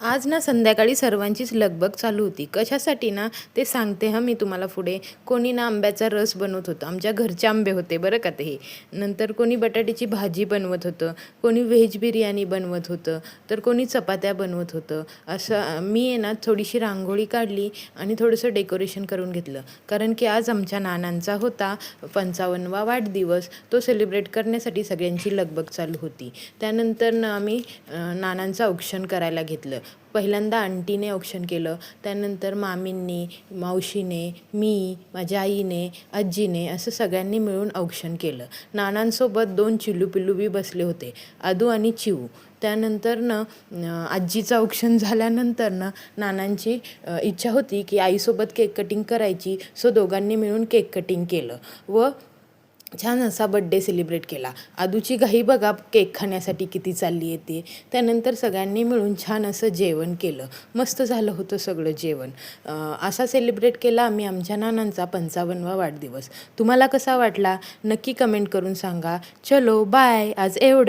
आज ना संध्याकाळी सर्वांचीच लगबग चालू होती. कशासाठी ना ते सांगते हां मी तुम्हाला पुढे. कोणी ना आंब्याचा रस बनवत होतं. आमच्या घरचे आंबे होते बरं का ते हे. नंतर कोणी बटाट्याची भाजी बनवत होतं, कोणी व्हेज बिर्याणी बनवत होतं, तर कोणी चपात्या बनवत होतं. असं मी आहे ना थोडीशी रांगोळी काढली आणि थोडंसं डेकोरेशन करून घेतलं. कारण की आज आमच्या नानांचा होता 55वा वाढदिवस. तो सेलिब्रेट करण्यासाठी सगळ्यांची लगबग चालू होती. त्यानंतर ना आम्ही नानांचं औक्षण करायला घेतलं. पहिल्यांदा आंटीने औक्षण केलं, त्यानंतर मामींनी, मावशीने, मी, माझ्या आईने, आजीने असं सगळ्यांनी मिळून औक्षण केलं. नानांसोबत 2 चिलू-पिल्लू बी बसले होते, आदू आणि चिऊ. त्यानंतर ना आजीचं औक्षण झाल्यानंतर ना नानांची इच्छा होती की आईसोबत केक कटिंग करायची. सो दोघांनी मिळून केक कटिंग केलं व छान असा बड्डे सेलिब्रेट केला. आदूची घाई बघा केक खाण्यासाठी किती चालली आहे ते. त्यानंतर सगळ्यांनी मिळून छान असं जेवण केलं. मस्त झालं होतं सगळं जेवण. असा सेलिब्रेट केला आम्ही आमच्या नानांचा 55वा वाढदिवस. तुम्हाला कसा वाटला नक्की कमेंट करून सांगा. चलो बाय. आज एवढं.